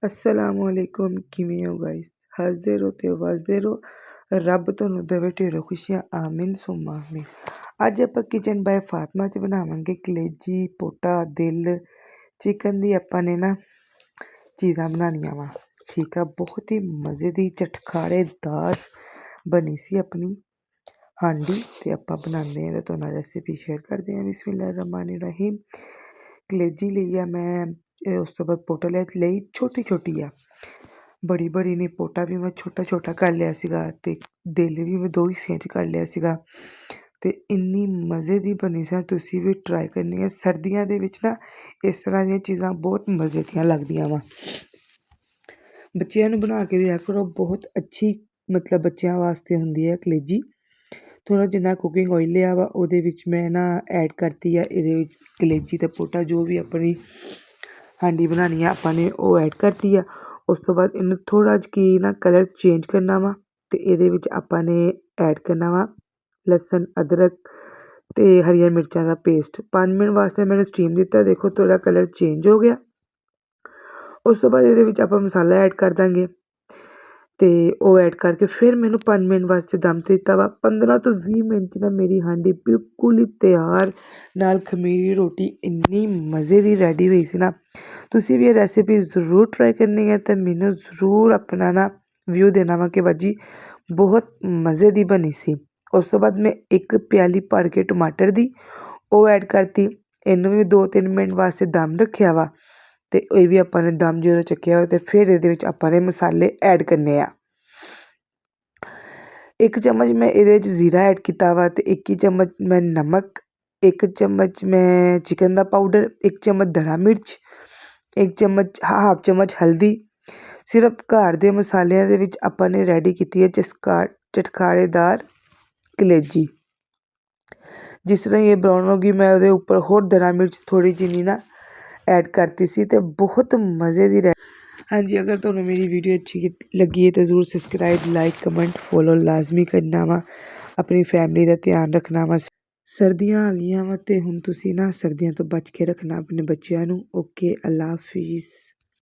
ਅਸਲਾਮੁਅਲੈਕੁਮ, ਕਿਵੇਂ ਹੋ ਗਾਇਸ? ਹੱਸਦੇ ਰਹੋ ਤੇ ਵਸਦੇ ਰਹੋ। ਰੱਬ ਤੁਹਾਨੂੰ ਦੇਵੇ ਢੇਰੋਂ ਖੁਸ਼ੀਆਂ, ਆਮੀਨ ਸੁੰਮਾ ਆਮੀਨ। ਅੱਜ ਆਪਾਂ ਕਿਚਨ ਬਾਏ ਫਾਤਮਾ 'ਚ ਬਣਾਵਾਂਗੇ ਕਲੇਜੀ, ਪੋਟਾ, ਦਿਲ, ਚਿਕਨ ਦੀ ਆਪਾਂ ਨੇ ਨਾ ਚੀਜ਼ਾਂ ਬਣਾਉਣੀਆਂ ਵਾ। ਠੀਕ ਆ, ਬਹੁਤ ਹੀ ਮਜ਼ੇ ਦੀ ਚਟਖਾੜੇਦਾਰ ਬਣੀ ਸੀ ਆਪਣੀ ਹਾਂਡੀ ਤੇ ਆਪਾਂ ਬਣਾਉਂਦੇ ਹਾਂ ਤੇ ਤੁਹਾਨੂੰ ਰੈਸਿਪੀ ਸ਼ੇਅਰ ਕਰਦੇ ਹਾਂ। ਬਿਸਮਿਲ੍ਲਾਹਿਰ ਰਹਿਮਾਨਿਰ ਰਹੀਮ। ਕਲੇਜੀ ਲਈ ਆ ਮੈਂ, ਉਸ ਤੋਂ ਬਾਅਦ ਪੋਟਾ ਲਈ ਛੋਟੀ ਆ, ਬੜੀ ਨਹੀਂ। ਪੋਟਾ ਵੀ ਮੈਂ ਛੋਟਾ ਕਰ ਲਿਆ ਸੀਗਾ ਅਤੇ ਦਿਲ ਵੀ ਮੈਂ 2 ਹਿੱਸਿਆਂ 'ਚ ਕਰ ਲਿਆ ਸੀਗਾ ਅਤੇ ਇੰਨੀ ਮਜ਼ੇ ਦੀ ਬਣੀ ਸੀ। ਤੁਸੀਂ ਵੀ ਟਰਾਈ ਕਰਨੀ ਹੈ। ਸਰਦੀਆਂ ਦੇ ਵਿੱਚ ਨਾ ਇਸ ਤਰ੍ਹਾਂ ਦੀਆਂ ਚੀਜ਼ਾਂ ਬਹੁਤ ਮਜ਼ੇ ਦੀਆਂ ਲੱਗਦੀਆਂ ਵਾ। ਬੱਚਿਆਂ ਨੂੰ ਬਣਾ ਕੇ ਦਿਆ ਕਰੋ, ਬਹੁਤ ਅੱਛੀ ਮਤਲਬ ਬੱਚਿਆਂ ਵਾਸਤੇ ਹੁੰਦੀ ਹੈ ਕਲੇਜੀ। ਥੋੜ੍ਹਾ ਜਿੰਨਾ ਕੁਕਿੰਗ ਆਇਲ ਲਿਆ ਵਾ, ਉਹਦੇ ਵਿੱਚ ਮੈਂ ਨਾ ਐਡ ਕਰਤੀ ਆ ਇਹਦੇ ਵਿੱਚ ਕਲੇਜੀ ਅਤੇ ਪੋਟਾ, ਜੋ ਵੀ ਆਪਣੀ ਹਾਂਡੀ ਬਣਾਉਣੀ ਆ ਆਪਾਂ ਨੇ ਉਹ ਐਡ ਕਰਤੀ ਆ। ਉਸ ਤੋਂ ਬਾਅਦ ਇਹਨੂੰ ਥੋੜ੍ਹਾ ਜਿਹਾ ਕੀ ਨਾ ਕਲਰ ਚੇਂਜ ਕਰਨਾ ਵਾ ਅਤੇ ਇਹਦੇ ਵਿੱਚ ਆਪਾਂ ਨੇ ਐਡ ਕਰਨਾ ਵਾ ਲਸਣ, ਅਦਰਕ ਅਤੇ ਹਰੀਆਂ ਮਿਰਚਾਂ ਦਾ ਪੇਸਟ। 5 ਮਿੰਟ ਵਾਸਤੇ ਮੈਨੂੰ ਸਟੀਮ ਦਿੱਤਾ, ਦੇਖੋ ਥੋੜ੍ਹਾ ਕਲਰ ਚੇਂਜ ਹੋ ਗਿਆ। ਉਸ ਤੋਂ ਬਾਅਦ ਇਹਦੇ ਵਿੱਚ ਆਪਾਂ ਮਸਾਲਾ ਐਡ ਕਰ ਦਾਂਗੇ ਅਤੇ ਉਹ ਐਡ ਕਰਕੇ ਫਿਰ ਮੈਨੂੰ 5 ਮਿੰਟ ਵਾਸਤੇ ਦਮ 'ਤੇ ਦਿੱਤਾ ਵਾ। 15 ਤੋਂ 20 ਮਿੰਟ 'ਚ ਨਾ ਮੇਰੀ ਹਾਂਡੀ ਬਿਲਕੁਲ ਹੀ ਤਿਆਰ, ਨਾਲ ਖਮੀਰੀ ਰੋਟੀ ਇੰਨੀ ਮਜ਼ੇ ਦੀ ਰੈਡੀ ਹੋਈ ਸੀ ਨਾ। ਤੁਸੀਂ ਵੀ ਇਹ ਰੈਸਿਪੀ ਜ਼ਰੂਰ ਟਰਾਈ ਕਰਨੀ ਹੈ ਅਤੇ ਮੈਨੂੰ ਜ਼ਰੂਰ ਆਪਣਾ ਨਾ ਵਿਊ ਦੇਣਾ ਵਾ ਕਿ ਬਾਜੀ ਬਹੁਤ ਮਜ਼ੇ ਦੀ ਬਣੀ ਸੀ। ਉਸ ਤੋਂ ਬਾਅਦ ਮੈਂ 1 ਪਿਆਲੀ ਭਰ ਕੇ ਟਮਾਟਰ ਦੀ ਉਹ ਐਡ ਕਰਤੀ। ਇਹਨੂੰ ਵੀ 2-3 ਮਿੰਟ ਵਾਸਤੇ ਦਮ ਰੱਖਿਆ ਵਾ ਅਤੇ ਇਹ ਵੀ ਆਪਾਂ ਨੇ ਦਮ ਜਦੋਂ ਚੱਕਿਆ ਵਾ ਅਤੇ ਫਿਰ ਇਹਦੇ ਵਿੱਚ ਆਪਾਂ ਨੇ ਮਸਾਲੇ ਐਡ ਕਰਨੇ ਆ। 1 ਚਮਚ ਮੈਂ ਇਹਦੇ ਵਿੱਚ ਜ਼ੀਰਾ ਐਡ ਕੀਤਾ ਵਾ ਅਤੇ 1 ਚਮਚ ਮੈਂ ਨਮਕ, 1 ਚਮਚ ਮੈਂ ਚਿਕਨ ਦਾ ਪਾਊਡਰ, 1 ਚਮਚ ਧਨਾ ਮਿਰਚ, 1 ਚਮਚ ਹਾਫ ਚਮਚ ਹਲਦੀ। ਸਿਰਫ ਘਰ ਦੇ ਮਸਾਲਿਆਂ ਦੇ ਵਿੱਚ ਆਪਾਂ ਨੇ ਰੈਡੀ ਕੀਤੀ ਹੈ ਚਟਖਾੜੇਦਾਰ ਕਲੇਜੀ। ਜਿਸ ਤਰ੍ਹਾਂ ਇਹ ਬਰਾਊਨ ਹੋ ਗਈ, ਮੈਂ ਉਹਦੇ ਉੱਪਰ ਹੋਰ ਧਨਾ ਮਿਰਚ ਥੋੜ੍ਹੀ ਜਿਹੀ ਨਾ ਐਡ ਕਰਤੀ ਸੀ ਅਤੇ ਬਹੁਤ ਮਜ਼ੇ ਦੀ ਹਾਂਜੀ, ਅਗਰ ਤੁਹਾਨੂੰ ਮੇਰੀ ਵੀਡੀਓ ਅੱਛੀ ਲੱਗੀ ਹੈ ਤਾਂ ਜ਼ਰੂਰ ਸਬਸਕ੍ਰਾਈਬ, ਲਾਈਕ, ਕਮੈਂਟ, ਫੋਲੋ ਲਾਜ਼ਮੀ ਕਰਨਾ ਵਾ। ਆਪਣੀ ਫੈਮਿਲੀ ਦਾ ਧਿਆਨ ਰੱਖਣਾ ਵਾ। ਸਰਦੀਆਂ ਆ ਗਈਆਂ ਵਾ ਅਤੇ ਹੁਣ ਤੁਸੀਂ ਨਾ ਸਰਦੀਆਂ ਤੋਂ ਬਚ ਕੇ ਰੱਖਣਾ ਆਪਣੇ ਬੱਚਿਆਂ ਨੂੰ। ਓਕੇ, ਅੱਲਾ ਹਾਫਿਜ਼।